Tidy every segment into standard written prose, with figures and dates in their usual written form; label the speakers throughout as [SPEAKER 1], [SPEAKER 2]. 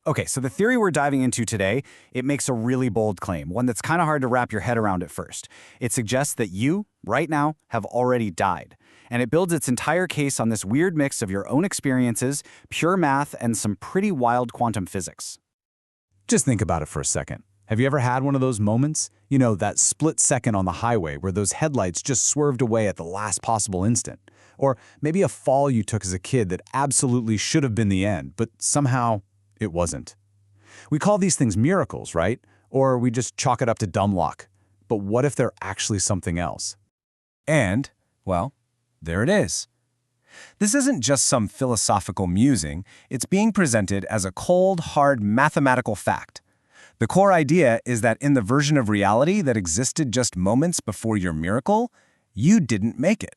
[SPEAKER 1] Okay, so the theory we're diving into today, it makes a really bold claim, one that's kind of hard to wrap your head around at first. It suggests that you, right now, have already died. And it builds its entire case on this weird mix of your own experiences, pure math, and some pretty wild quantum physics.
[SPEAKER 2] Just think about it for a second. Have you ever had one of those moments? You know, that split second on the highway where those headlights just swerved away at the last possible instant. Or maybe a fall you took as a kid that absolutely should have been the end, but somehow it wasn't. We call these things miracles, right? Or we just chalk it up to dumb luck. But what if they're actually something else?
[SPEAKER 3] And, well, there it is. This isn't just some philosophical musing, it's being presented as a cold, hard mathematical fact. The core idea is that in the version of reality that existed just moments before your miracle, you didn't make it.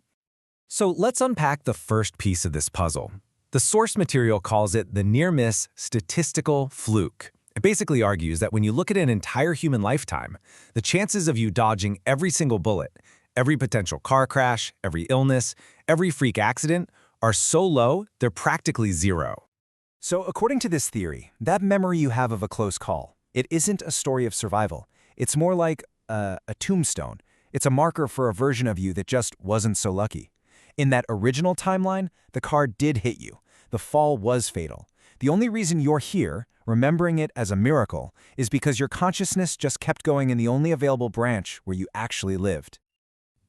[SPEAKER 4] So let's unpack the first piece of this puzzle. The source material calls it the near-miss statistical fluke. It basically argues that when you look at an entire human lifetime, the chances of you dodging every single bullet, every potential car crash, every illness, every freak accident are so low, they're practically zero.
[SPEAKER 5] So according to this theory, that memory you have of a close call, it isn't a story of survival. It's more like a tombstone. It's a marker for a version of you that just wasn't so lucky. In that original timeline, the car did hit you. The fall was fatal. The only reason you're here, remembering it as a miracle, is because your consciousness just kept going in the only available branch where you actually lived.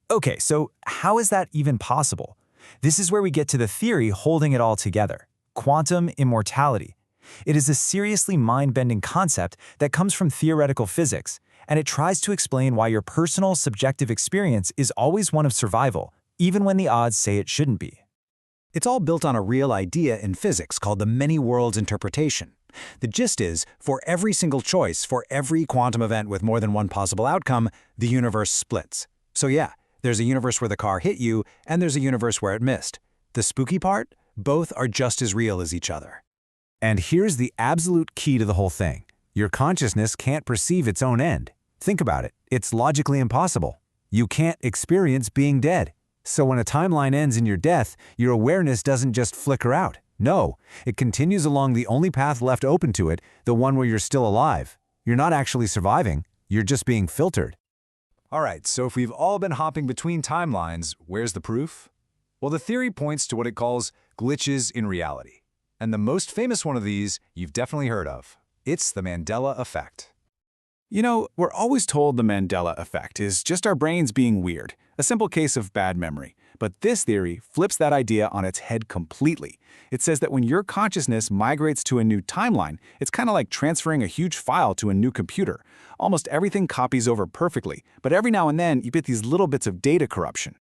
[SPEAKER 5] Okay, so how is that even possible? This is where we get to the theory holding it all together: quantum immortality. It is a seriously mind-bending concept that comes from theoretical physics, and it tries to explain why your personal subjective experience is always one of survival, even when the odds say it shouldn't be.
[SPEAKER 1] It's all built on a real idea in physics called the many worlds interpretation. The gist is, for every single choice, for every quantum event with more than one possible outcome, the universe splits. So yeah, there's a universe where the car hit you, and there's a universe where it missed. The spooky part? Both are just as real as each other.
[SPEAKER 2] And here's the absolute key to the whole thing. Your consciousness can't perceive its own end. Think about it. It's logically impossible. You can't experience being dead. So when a timeline ends in your death, your awareness doesn't just flicker out. No, it continues along the only path left open to it, the one where you're still alive. You're not actually surviving. You're just being filtered.
[SPEAKER 5] All right, so if we've all been hopping between timelines, where's the proof? Well, the theory points to what it calls glitches in reality. And the most famous one of these you've definitely heard of. It's the Mandela effect.
[SPEAKER 2] You know, we're always told the Mandela effect is just our brains being weird, a simple case of bad memory. But this theory flips that idea on its head completely. It says that when your consciousness migrates to a new timeline, it's kind of like transferring a huge file to a new computer. Almost everything copies over perfectly, but every now and then you get these little bits of data corruption.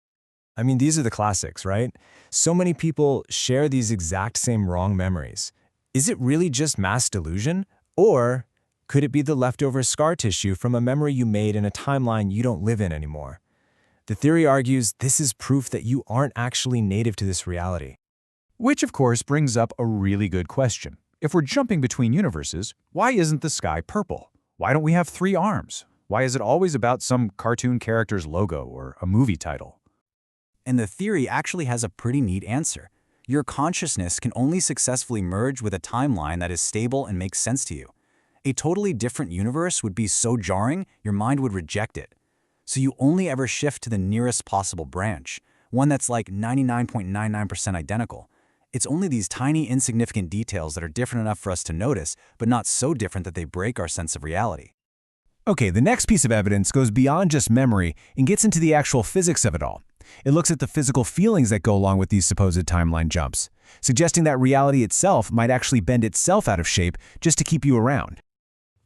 [SPEAKER 5] I mean, these are the classics, right? So many people share these exact same wrong memories. Is it really just mass delusion? Or could it be the leftover scar tissue from a memory you made in a timeline you don't live in anymore? The theory argues this is proof that you aren't actually native to this reality.
[SPEAKER 2] Which, of course, brings up a really good question. If we're jumping between universes, why isn't the sky purple? Why don't we have 3 arms? Why is it always about some cartoon character's logo or a movie title?
[SPEAKER 1] And the theory actually has a pretty neat answer. Your consciousness can only successfully merge with a timeline that is stable and makes sense to you. A totally different universe would be so jarring, your mind would reject it. So you only ever shift to the nearest possible branch, one that's like 99.99% identical. It's only these tiny, insignificant details that are different enough for us to notice, but not so different that they break our sense of reality.
[SPEAKER 3] Okay, the next piece of evidence goes beyond just memory and gets into the actual physics of it all. It looks at the physical feelings that go along with these supposed timeline jumps, suggesting that reality itself might actually bend itself out of shape just to keep you around.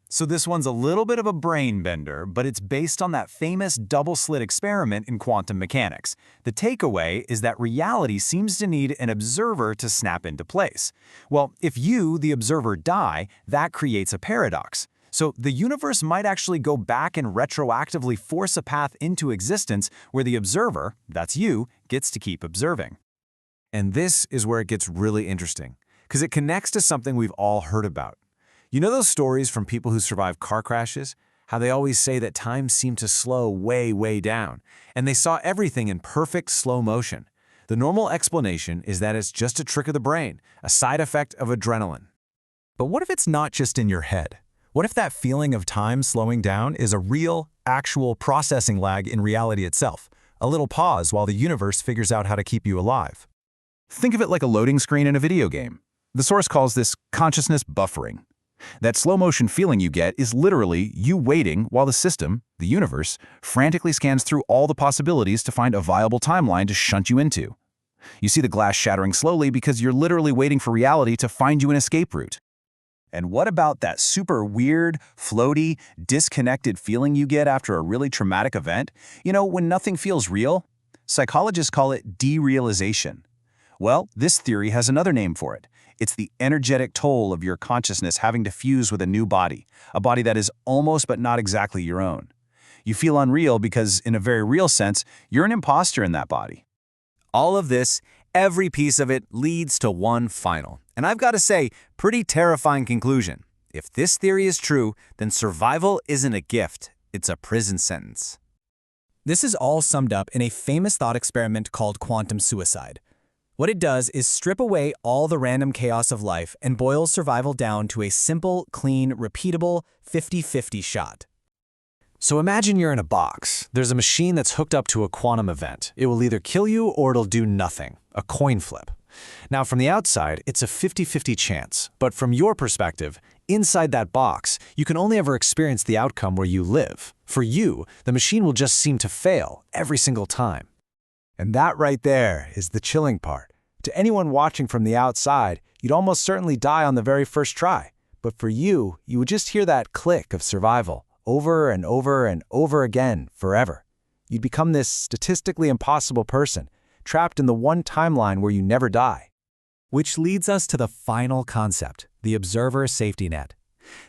[SPEAKER 5] So this one's a little bit of a brain bender, but it's based on that famous double-slit experiment in quantum mechanics. The takeaway is that reality seems to need an observer to snap into place. Well, if you, the observer, die, that creates a paradox. So the universe might actually go back and retroactively force a path into existence where the observer, that's you, gets to keep observing.
[SPEAKER 3] And this is where it gets really interesting, because it connects to something we've all heard about. You know those stories from people who survive car crashes? How they always say that time seemed to slow way, way down, and they saw everything in perfect slow motion. The normal explanation is that it's just a trick of the brain, a side effect of adrenaline.
[SPEAKER 5] But what if it's not just in your head? What if that feeling of time slowing down is a real, actual processing lag in reality itself? A little pause while the universe figures out how to keep you alive.
[SPEAKER 2] Think of it like a loading screen in a video game. The source calls this consciousness buffering. That slow-motion feeling you get is literally you waiting while the system, the universe, frantically scans through all the possibilities to find a viable timeline to shunt you into. You see the glass shattering slowly because you're literally waiting for reality to find you an escape route.
[SPEAKER 3] And what about that super weird, floaty, disconnected feeling you get after a really traumatic event? You know, when nothing feels real? Psychologists call it derealization. Well, this theory has another name for it. It's the energetic toll of your consciousness having to fuse with a new body, a body that is almost but not exactly your own. You feel unreal because, in a very real sense, you're an imposter in that body.
[SPEAKER 1] All of this, every piece of it, leads to one final, and I've got to say, pretty terrifying conclusion. If this theory is true, then survival isn't a gift, it's a prison sentence. This is all summed up in a famous thought experiment called quantum suicide. What it does is strip away all the random chaos of life and boils survival down to a simple, clean, repeatable 50-50 shot. So imagine you're in a box. There's a machine that's hooked up to a quantum event. It will either kill you or it'll do nothing, a coin flip. Now, from the outside, it's a 50-50 chance, but from your perspective, inside that box, you can only ever experience the outcome where you live. For you, the machine will just seem to fail every single time.
[SPEAKER 5] And that right there is the chilling part. To anyone watching from the outside, you'd almost certainly die on the very first try. But for you, you would just hear that click of survival over and over and over again forever. You'd become this statistically impossible person, trapped in the one timeline where you never die. Which leads us to the final concept, the observer safety net.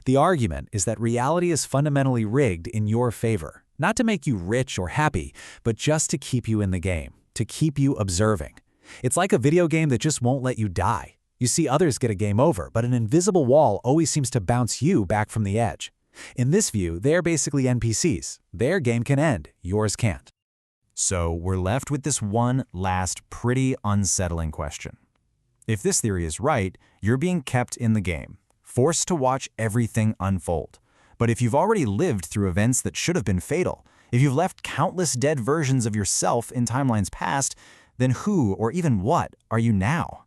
[SPEAKER 5] The argument is that reality is fundamentally rigged in your favor, not to make you rich or happy, but just to keep you in the game, to keep you observing. It's like a video game that just won't let you die. You see others get a game over, but an invisible wall always seems to bounce you back from the edge. In this view, they're basically NPCs. Their game can end, yours can't. So we're left with this one last pretty unsettling question. If this theory is right, you're being kept in the game, forced to watch everything unfold. But if you've already lived through events that should have been fatal, if you've left countless dead versions of yourself in timelines past, then who or even what are you now?